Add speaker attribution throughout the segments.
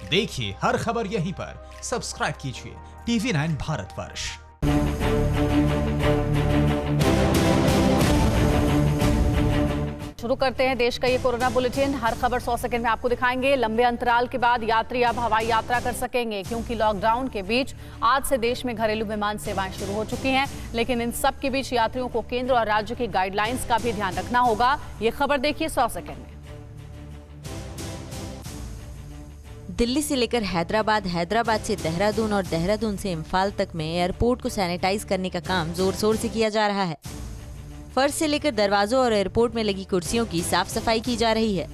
Speaker 1: देखिए हर खबर यहीं पर, सब्सक्राइब कीजिए TV9 भारतवर्ष।
Speaker 2: शुरू करते हैं देश का ये कोरोना बुलेटिन। हर खबर 100 सेकंड में आपको दिखाएंगे। लंबे अंतराल के बाद यात्री अब हवाई यात्रा कर सकेंगे, क्योंकि लॉकडाउन के बीच आज से देश में घरेलू विमान सेवाएं शुरू हो चुकी हैं। लेकिन इन सब के बीच यात्रियों को केंद्र और राज्य की गाइडलाइंस का भी ध्यान रखना होगा। ये खबर देखिए 100 सेकंड में।
Speaker 3: दिल्ली से लेकर हैदराबाद, हैदराबाद से देहरादून और देहरादून से इम्फाल तक में एयरपोर्ट को सैनिटाइज करने का काम जोर शोर से किया जा रहा है। फर्श से लेकर दरवाजों और एयरपोर्ट में लगी कुर्सियों की साफ सफाई की जा रही है।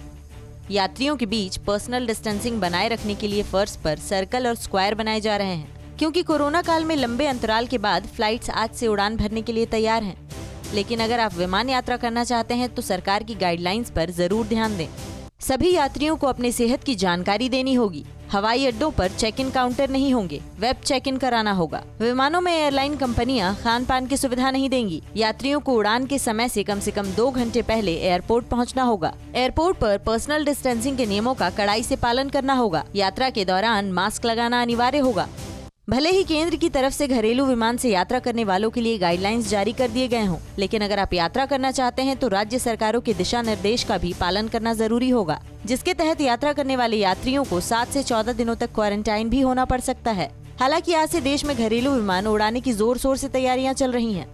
Speaker 3: यात्रियों के बीच पर्सनल डिस्टेंसिंग बनाए रखने के लिए फर्श पर सर्कल और स्क्वायर बनाए जा रहे हैं, क्योंकि कोरोना काल में लंबे अंतराल के बाद फ्लाइट्स आज से उड़ान भरने के लिए तैयार हैं। लेकिन अगर आप विमान यात्रा करना चाहते हैं तो सरकार की गाइडलाइंस पर जरूर ध्यान दें। सभी यात्रियों को अपने सेहत की जानकारी देनी होगी। हवाई अड्डों पर चेक इन काउंटर नहीं होंगे, वेब चेक इन कराना होगा। विमानों में एयरलाइन कंपनियां खान पान की सुविधा नहीं देंगी। यात्रियों को उड़ान के समय से कम 2 घंटे पहले एयरपोर्ट पहुंचना होगा। एयरपोर्ट पर पर्सनल डिस्टेंसिंग के नियमों का कड़ाई से पालन करना होगा। यात्रा के दौरान मास्क लगाना अनिवार्य होगा। भले ही केंद्र की तरफ से घरेलू विमान से यात्रा करने वालों के लिए गाइडलाइंस जारी कर दिए गए हों, लेकिन अगर आप यात्रा करना चाहते हैं तो राज्य सरकारों के दिशा निर्देश का भी पालन करना जरूरी होगा, जिसके तहत यात्रा करने वाले यात्रियों को 7 से 14 दिनों तक क्वारंटाइन भी होना पड़ सकता है। हालांकि आज से देश में घरेलू विमान उड़ाने की जोर शोर से तैयारियां चल रही हैं।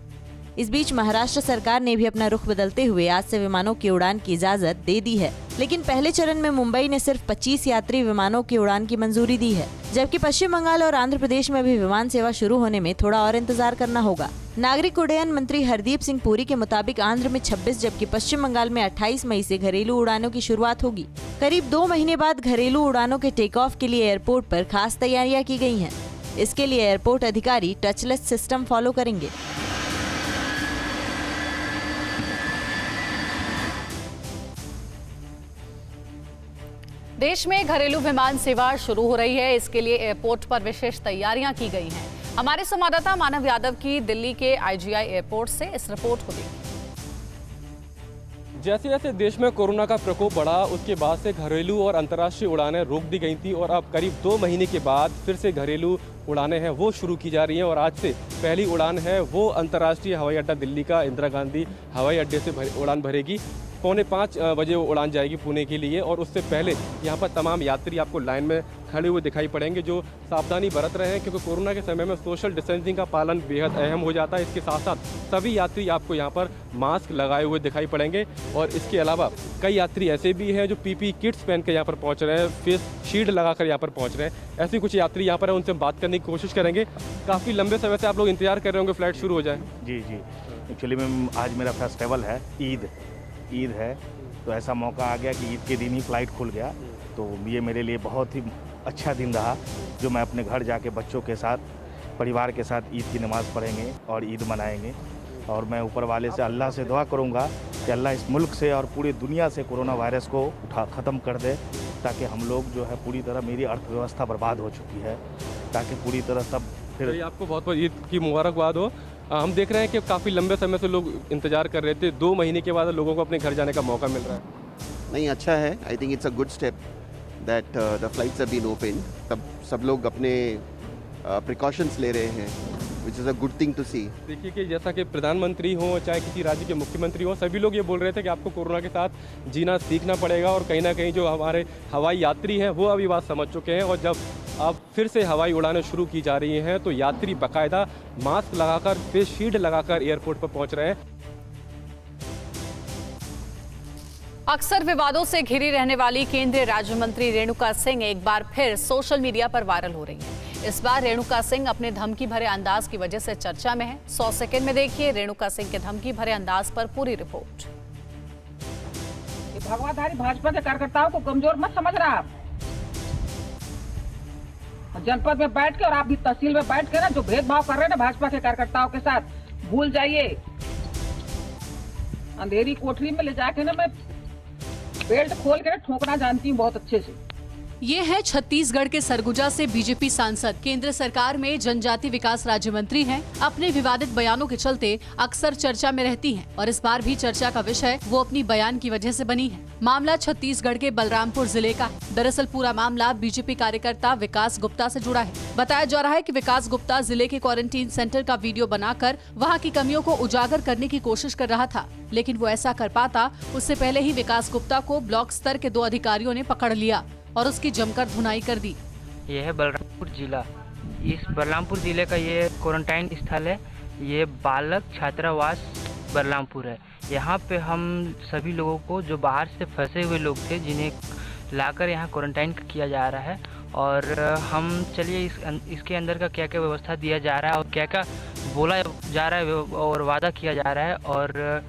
Speaker 3: इस बीच महाराष्ट्र सरकार ने भी अपना रुख बदलते हुए आज से विमानों की उड़ान की इजाजत दे दी है। लेकिन पहले चरण में मुंबई ने सिर्फ 25 यात्री विमानों की उड़ान की मंजूरी दी है, जबकि पश्चिम बंगाल और आंध्र प्रदेश में भी विमान सेवा शुरू होने में थोड़ा और इंतजार करना होगा। नागरिक उड्डयन मंत्री हरदीप सिंह पुरी के मुताबिक आंध्र में 26 जबकि पश्चिम बंगाल में 28 मई से घरेलू उड़ानों की शुरुआत होगी। करीब 2 महीने बाद घरेलू उड़ानों के टेक ऑफ के लिए एयरपोर्ट पर खास तैयारियां की गई हैं। इसके लिए एयरपोर्ट अधिकारी टचलेस सिस्टम फॉलो करेंगे।
Speaker 2: देश में घरेलू विमान सेवा शुरू हो रही है। इसके लिए एयरपोर्ट पर विशेष तैयारियां की गई हैं। हमारे संवाददाता मानव यादव की दिल्ली के IGI एयरपोर्ट से इस रिपोर्ट को देखिए।
Speaker 4: जैसे जैसे देश में कोरोना का प्रकोप बढ़ा, उसके बाद से घरेलू और अंतर्राष्ट्रीय उड़ानें रोक दी गई थी और अब करीब 2 महीने के बाद फिर से घरेलू उड़ानें हैं वो शुरू की जा रही हैं। और आज से पहली उड़ान है वो अंतर्राष्ट्रीय हवाई अड्डा दिल्ली का इंदिरा गांधी हवाई अड्डे से उड़ान भरेगी। 4:45 बजे वो उड़ान जाएगी पुणे के लिए। और उससे पहले यहाँ पर तमाम यात्री आपको लाइन में खड़े हुए दिखाई पड़ेंगे, जो सावधानी बरत रहे हैं, क्योंकि कोरोना के समय में सोशल डिस्टेंसिंग का पालन बेहद अहम हो जाता है। इसके साथ साथ सभी यात्री आपको यहाँ पर मास्क लगाए हुए दिखाई पड़ेंगे। और इसके अलावा कई यात्री ऐसे भी हैं जो PPE किट्स पहन कर यहाँ पर पहुँच रहे हैं, फेस शील्ड लगाकर यहाँ पर पहुँच रहे हैं। ऐसे कुछ यात्री यहाँ पर है, उनसे बात करने की कोशिश करेंगे। काफ़ी लंबे समय से आप लोग इंतजार कर रहे होंगे फ्लाइट शुरू हो जाए।
Speaker 5: जी एक्चुअली मैम आज मेरा फेस्टिवल है, ईद है, तो ऐसा मौका आ गया कि ईद के दिन ही फ़्लाइट खुल गया। तो ये मेरे लिए बहुत ही अच्छा दिन रहा, जो मैं अपने घर जाके बच्चों के साथ, परिवार के साथ ईद की नमाज़ पढ़ेंगे और ईद मनाएंगे। और मैं ऊपर वाले से अल्लाह से दुआ करूँगा कि अल्लाह इस मुल्क से और पूरी दुनिया से कोरोना वायरस को ख़त्म कर दे, ताकि हम लोग जो है पूरी तरह, मेरी अर्थव्यवस्था बर्बाद हो चुकी है, ताकि पूरी तरह सब फिर।
Speaker 4: आपको बहुत बहुत ईद की मुबारकबाद हो। हम देख रहे हैं कि काफ़ी लंबे समय से लोग इंतजार कर रहे थे, 2 महीने के बाद लोगों को अपने घर जाने का मौका मिल रहा है।
Speaker 6: नहीं, अच्छा है। I think it's a good step that the flights have been open. तब सब लोग अपने प्रिकॉशंस ले रहे हैं, which is a good thing to see.
Speaker 4: देखिए कि जैसा कि प्रधानमंत्री हो चाहे किसी राज्य के मुख्यमंत्री हो, सभी लोग ये बोल रहे थे कि आपको कोरोना के साथ जीना सीखना पड़ेगा। और कहीं ना कहीं जो हमारे हवाई यात्री हैं वो अभी बात समझ चुके हैं। और जब अब फिर से हवाई उड़ानें शुरू की जा रही हैं तो यात्री बाकायदा मास्क लगाकर, फेस शील्ड लगाकर एयरपोर्ट पर पहुंच रहे हैं।
Speaker 2: अक्सर विवादों से घिरी रहने वाली केंद्रीय राज्य मंत्री रेणुका सिंह एक बार फिर सोशल मीडिया पर वायरल हो रही हैं। इस बार रेणुका सिंह अपने धमकी भरे अंदाज की वजह से चर्चा में है। 100 सेकंड में देखिए रेणुका सिंह के धमकी भरे अंदाज पर पूरी रिपोर्ट।
Speaker 7: भगवाधारी भाजपा के कार्यकर्ताओं को कमजोर मत समझ रहा आप। जनपद में बैठ के और आप भी तहसील में बैठ के ना जो भेदभाव कर रहे हैं ना भाजपा के कार्यकर्ताओं के साथ, भूल जाइए। अंधेरी कोठरी में ले जाके ना मैं बेल्ट खोल के ठोकना जानती हूँ बहुत अच्छे से।
Speaker 2: ये है छत्तीसगढ़ के सरगुजा से बीजेपी सांसद, केंद्र सरकार में जनजाति विकास राज्य मंत्री हैं। अपने विवादित बयानों के चलते अक्सर चर्चा में रहती हैं और इस बार भी चर्चा का विषय वो अपनी बयान की वजह से बनी है। मामला छत्तीसगढ़ के बलरामपुर जिले का है। दरअसल पूरा मामला बीजेपी कार्यकर्ता विकास गुप्ता से जुड़ा है। बताया जा रहा है कि विकास गुप्ता जिले के क्वारंटीन सेंटर का वीडियो बनाकर वहां की कमियों को उजागर करने की कोशिश कर रहा था, लेकिन वो ऐसा कर पाता उससे पहले ही विकास गुप्ता को ब्लॉक स्तर के 2 अधिकारियों ने पकड़ लिया और उसकी जमकर धुनाई कर दी।
Speaker 8: ये है बलरामपुर जिला। इस बलरामपुर जिले का ये क्वारंटाइन स्थल है। ये बालक छात्रावास बलरामपुर है। यहाँ पे हम सभी लोगों को जो बाहर से फंसे हुए लोग थे, जिन्हें लाकर यहाँ क्वारंटाइन किया जा रहा है, और हम चलिए इसके अंदर का क्या क्या व्यवस्था दिया जा रहा है और क्या क्या बोला जा रहा है और वादा किया जा रहा है और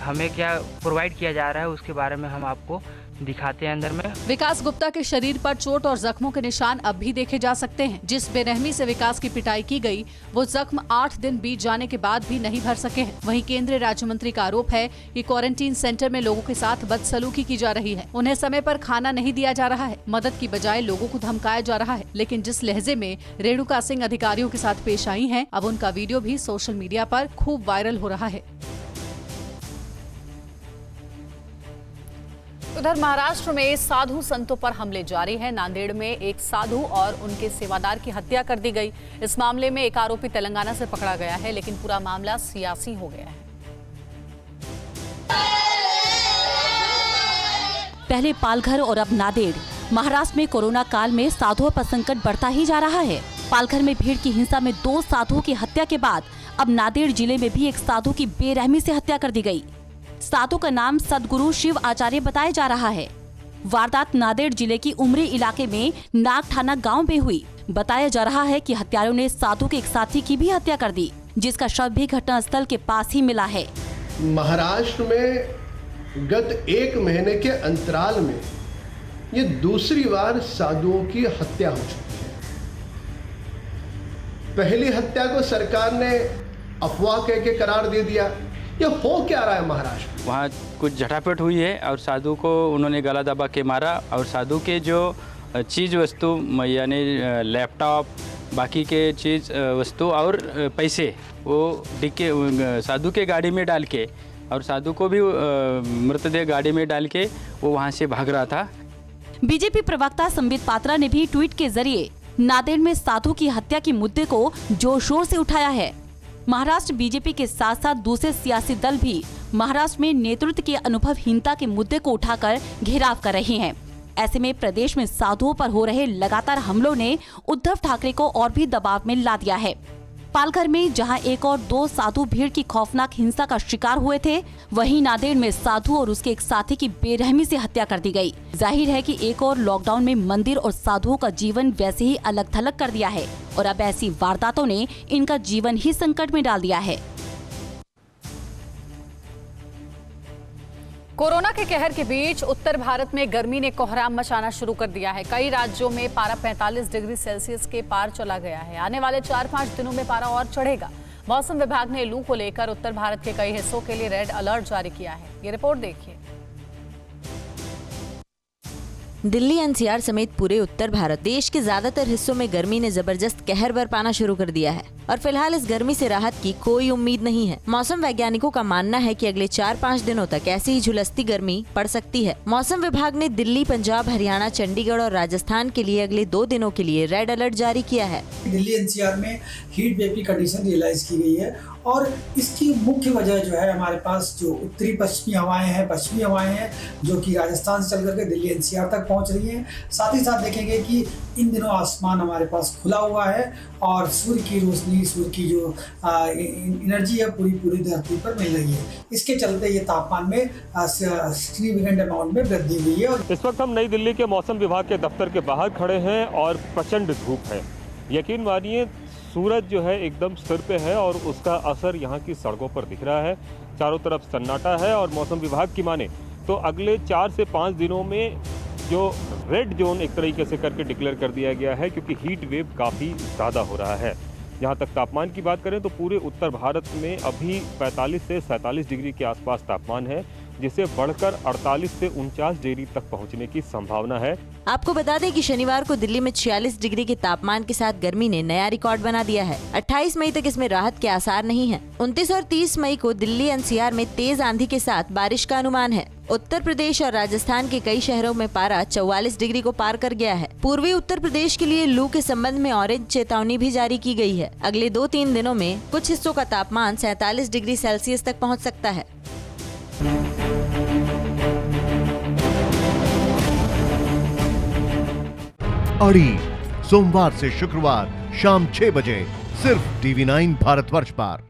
Speaker 8: हमें क्या प्रोवाइड किया जा रहा है, उसके बारे में हम आपको दिखाते हैं अंदर में।
Speaker 2: विकास गुप्ता के शरीर पर चोट और जख्मों के निशान अब भी देखे जा सकते हैं। जिस बेरहमी से विकास की पिटाई की गई, वो जख्म 8 दिन बीत जाने के बाद भी नहीं भर सके हैं। वहीं केंद्रीय राज्य मंत्री का आरोप है कि क्वारंटीन सेंटर में लोगों के साथ बदसलूकी की जा रही है। उन्हें समय पर खाना नहीं दिया जा रहा है, मदद की बजाय लोगों को धमकाया जा रहा है। लेकिन जिस लहजे में रेणुका सिंह अधिकारियों के साथ पेश आई है, अब उनका वीडियो भी सोशल मीडिया पर खूब वायरल हो रहा है। उधर महाराष्ट्र में साधु संतों पर हमले जारी है। नांदेड़ में एक साधु और उनके सेवादार की हत्या कर दी गई। इस मामले में एक आरोपी तेलंगाना से पकड़ा गया है, लेकिन पूरा मामला सियासी हो गया है।
Speaker 9: पहले पालघर और अब नांदेड़। महाराष्ट्र में कोरोना काल में साधुओं पर संकट बढ़ता ही जा रहा है। पालघर में भीड़ की हिंसा में 2 साधुओं की हत्या के बाद अब नांदेड़ जिले में भी एक साधु की बेरहमी से हत्या कर दी गई। साधु का नाम सदगुरु शिव आचार्य बताया जा रहा है। वारदात नांदेड़ जिले की उमरी इलाके में नागठाना गांव में हुई। बताया जा रहा है कि हत्यारों ने साधु के एक साथी की भी हत्या कर दी, जिसका शव भी घटनास्थल के पास ही मिला है।
Speaker 10: महाराष्ट्र में गत 1 महीने के अंतराल में ये दूसरी बार साधुओं की हत्या हो चुकी है। पहली हत्या को सरकार ने अफवाह कह के करार दे दिया। ये हो क्या रहा है महाराष्ट्र?
Speaker 11: वहाँ कुछ झटापट हुई है और साधु को उन्होंने गला दबा के मारा और साधु के जो चीज़ वस्तु यानी लैपटॉप, बाकी के चीज़ वस्तु और पैसे वो डिक्के साधु के गाड़ी में डाल के और साधु को भी मृतदेह गाड़ी में डाल के वो वहाँ से भाग रहा था।
Speaker 9: बीजेपी प्रवक्ता संबित पात्रा ने भी ट्वीट के जरिए नांदेड़ में साधु की हत्या के मुद्दे को जोर शोर से उठाया है। महाराष्ट्र बीजेपी के साथ साथ दूसरे सियासी दल भी महाराष्ट्र में नेतृत्व की अनुभवहीनता के मुद्दे को उठाकर घेराव कर रहे हैं। ऐसे में प्रदेश में साधुओं पर हो रहे लगातार हमलों ने उद्धव ठाकरे को और भी दबाव में ला दिया है। पालघर में जहां एक और 2 साधु भीड़ की खौफनाक हिंसा का शिकार हुए थे, वहीं नांदेड़ में साधु और उसके एक साथी की बेरहमी से हत्या कर दी गई। जाहिर है कि एक और लॉकडाउन में मंदिर और साधुओं का जीवन वैसे ही अलग थलग कर दिया है और अब ऐसी वारदातों ने इनका जीवन ही संकट में डाल दिया है।
Speaker 2: कोरोना के कहर के बीच उत्तर भारत में गर्मी ने कोहराम मचाना शुरू कर दिया है। कई राज्यों में पारा 45 डिग्री सेल्सियस के पार चला गया है। आने वाले 4-5 दिनों में पारा और चढ़ेगा। मौसम विभाग ने लू को लेकर उत्तर भारत के कई हिस्सों के लिए रेड अलर्ट जारी किया है। ये रिपोर्ट देखिए।
Speaker 3: दिल्ली एनसीआर समेत पूरे उत्तर भारत देश के ज्यादातर हिस्सों में गर्मी ने जबरदस्त कहर बरपाना शुरू कर दिया है और फिलहाल इस गर्मी से राहत की कोई उम्मीद नहीं है। मौसम वैज्ञानिकों का मानना है कि अगले 4-5 दिनों तक ऐसी ही झुलसती गर्मी पड़ सकती है। मौसम विभाग ने दिल्ली, पंजाब, हरियाणा, चंडीगढ़ और राजस्थान के लिए अगले 2 दिनों के लिए रेड अलर्ट जारी किया है।
Speaker 12: दिल्ली एनसीआर में हीट वेव की कंडीशन रियलाइज की गई है और इसकी मुख्य वजह जो है हमारे पास जो उत्तरी पश्चिमी हवाएं हैं जो कि राजस्थान से चल करके दिल्ली एनसीआर तक पहुंच रही हैं। साथ ही साथ देखेंगे कि इन दिनों आसमान हमारे पास खुला हुआ है और सूर्य की रोशनी, सूर्य की जो एनर्जी है पूरी धरती पर मिल रही है। इसके चलते ये तापमान में सिग्निफिकेंट अमाउंट में वृद्धि हुई है।
Speaker 4: इस वक्त हम नई दिल्ली के मौसम विभाग के दफ्तर के बाहर खड़े हैं और प्रचंड धूप है। यकीन मानिए सूरज जो है एकदम सिर पे है और उसका असर यहाँ की सड़कों पर दिख रहा है। चारों तरफ सन्नाटा है और मौसम विभाग की माने तो अगले 4 से 5 दिनों में जो रेड जोन एक तरीके से करके डिक्लेयर कर दिया गया है, क्योंकि हीट वेव काफ़ी ज़्यादा हो रहा है। यहाँ तक तापमान की बात करें तो पूरे उत्तर भारत में अभी 45 से 47 डिग्री के आसपास तापमान है
Speaker 13: जिसे बढ़कर 48 से 49 डिग्री तक पहुंचने की संभावना है।
Speaker 3: आपको बता दें कि शनिवार को दिल्ली में 46 डिग्री के तापमान के साथ गर्मी ने नया रिकॉर्ड बना दिया है। 28 मई तक इसमें राहत के आसार नहीं हैं। 29 और 30 मई को दिल्ली एनसीआर में तेज आंधी के साथ बारिश का अनुमान है। उत्तर प्रदेश और राजस्थान के कई शहरों में पारा 44 डिग्री को पार कर गया है। पूर्वी उत्तर प्रदेश के लिए लू के संबंध में ऑरेंज चेतावनी भी जारी की गई है। अगले 2-3 दिनों में कुछ हिस्सों का तापमान 47 डिग्री सेल्सियस तक पहुँच सकता है।
Speaker 14: अड़ी सोमवार से शुक्रवार शाम 6 बजे सिर्फ TV9 भारतवर्ष पर।